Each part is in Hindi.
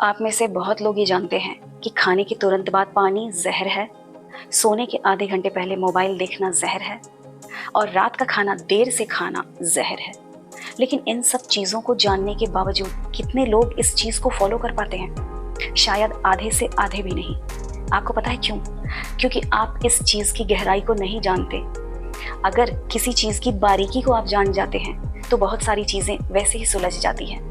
आप में से बहुत लोग ये जानते हैं कि खाने के तुरंत बाद पानी जहर है, सोने के आधे घंटे पहले मोबाइल देखना जहर है और रात का खाना देर से खाना जहर है। लेकिन इन सब चीज़ों को जानने के बावजूद कितने लोग इस चीज़ को फॉलो कर पाते हैं? शायद आधे से आधे भी नहीं। आपको पता है क्यों? क्योंकि आप इस चीज़ की गहराई को नहीं जानते। अगर किसी चीज़ की बारीकी को आप जान जाते हैं तो बहुत सारी चीज़ें वैसे ही सुलझ जाती हैं।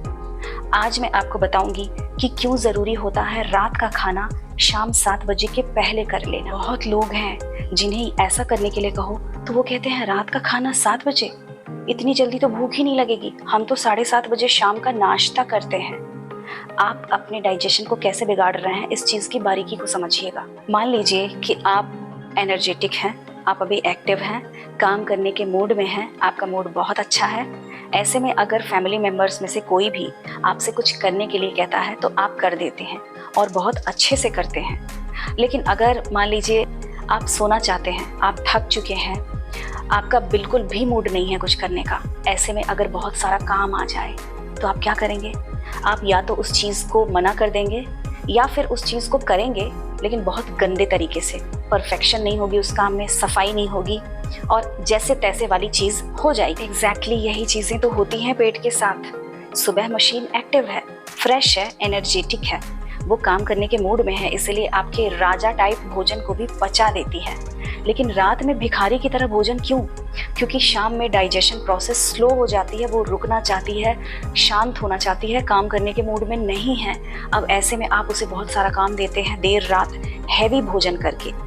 आज मैं आपको बताऊंगी कि क्यों ज़रूरी होता है रात का खाना शाम 7 बजे के पहले कर लेना। बहुत लोग हैं जिन्हें ऐसा करने के लिए कहो तो वो कहते हैं रात का खाना 7 बजे, इतनी जल्दी तो भूख ही नहीं लगेगी, हम तो 7:30 बजे शाम का नाश्ता करते हैं। आप अपने डाइजेशन को कैसे बिगाड़ रहे हैं, इस चीज़ की बारीकी को समझिएगा। मान लीजिए कि आप एनर्जेटिक हैं, आप अभी एक्टिव हैं, काम करने के मूड में हैं, आपका मूड बहुत अच्छा है। ऐसे में अगर फैमिली मेम्बर्स में से कोई भी आपसे कुछ करने के लिए कहता है तो आप कर देते हैं और बहुत अच्छे से करते हैं। लेकिन अगर मान लीजिए आप सोना चाहते हैं, आप थक चुके हैं, आपका बिल्कुल भी मूड नहीं है कुछ करने का, ऐसे में अगर बहुत सारा काम आ जाए तो आप क्या करेंगे? आप या तो उस चीज़ को मना कर देंगे या फिर उस चीज़ को करेंगे लेकिन बहुत गंदे तरीके से। परफेक्शन नहीं होगी उस काम में, सफाई नहीं होगी और जैसे तैसे वाली चीज़ हो जाएगी। एग्जैक्टली यही चीज़ें तो होती हैं पेट के साथ। सुबह मशीन एक्टिव है, फ्रेश है, एनर्जेटिक है, वो काम करने के मूड में है, इसलिए आपके राजा टाइप भोजन को भी पचा देती है। लेकिन रात में भिखारी की तरह भोजन क्यों? क्योंकि शाम में डाइजेशन प्रोसेस स्लो हो जाती है, वो रुकना चाहती है, शांत होना चाहती है, काम करने के मूड में नहीं है। अब ऐसे में आप उसे बहुत सारा काम देते हैं देर रात हैवी भोजन करके।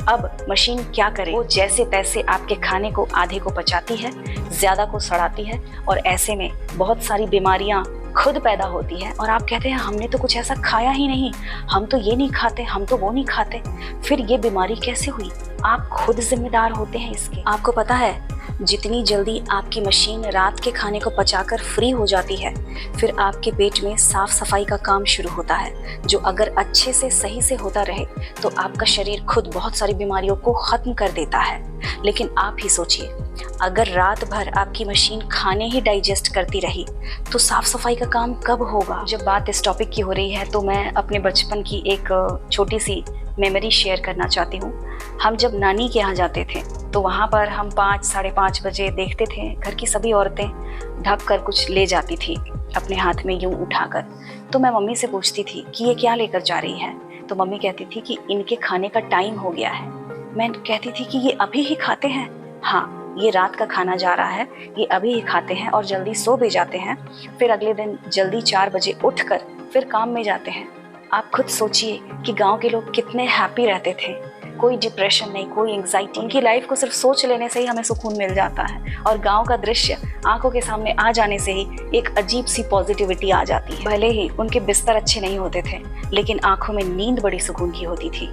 अब मशीन क्या करे? वो जैसे तैसे आपके खाने को आधे को पचाती है, ज़्यादा को सड़ाती है और ऐसे में बहुत सारी बीमारियां खुद पैदा होती है। और आप कहते हैं हमने तो कुछ ऐसा खाया ही नहीं, हम तो ये नहीं खाते, हम तो वो नहीं खाते। फिर ये बीमारी कैसे हुई? आप खुद जिम्मेदार होते हैं इसके। आपको पता है जितनी जल्दी आपकी मशीन रात के खाने को पचाकर फ्री हो जाती है, फिर आपके पेट में साफ सफाई का काम शुरू होता है, जो अगर अच्छे से सही से होता रहे तो आपका शरीर खुद बहुत सारी बीमारियों को ख़त्म कर देता है। लेकिन आप ही सोचिए, अगर रात भर आपकी मशीन खाने ही डाइजेस्ट करती रही तो साफ सफाई का काम कब होगा? जब बात इस टॉपिक की हो रही है तो मैं अपने बचपन की एक छोटी सी मेमोरी शेयर करना चाहती हूँ। हम जब नानी के यहाँ जाते थे तो वहाँ पर हम 5 साढ़े 5 बजे देखते थे घर की सभी औरतें ढक कर कुछ ले जाती थी अपने हाथ में यूं उठाकर। तो मैं मम्मी से पूछती थी कि ये क्या लेकर जा रही है? तो मम्मी कहती थी कि इनके खाने का टाइम हो गया है। मैं कहती थी कि ये अभी ही खाते हैं? हाँ, ये रात का खाना जा रहा है, ये अभी ही खाते हैं और जल्दी सो भी जाते हैं, फिर अगले दिन जल्दी 4 बजे उठकर फिर काम में जाते हैं। आप खुद सोचिए कि गांव के लोग कितने हैप्पी रहते थे, कोई डिप्रेशन नहीं, कोई एंग्जाइटी। उनकी लाइफ को सिर्फ सोच लेने से ही हमें सुकून मिल जाता है और गांव का दृश्य आंखों के सामने आ जाने से ही एक अजीब सी पॉजिटिविटी आ जाती है। भले ही उनके बिस्तर अच्छे नहीं होते थे लेकिन आंखों में नींद बड़ी सुकून की होती थी।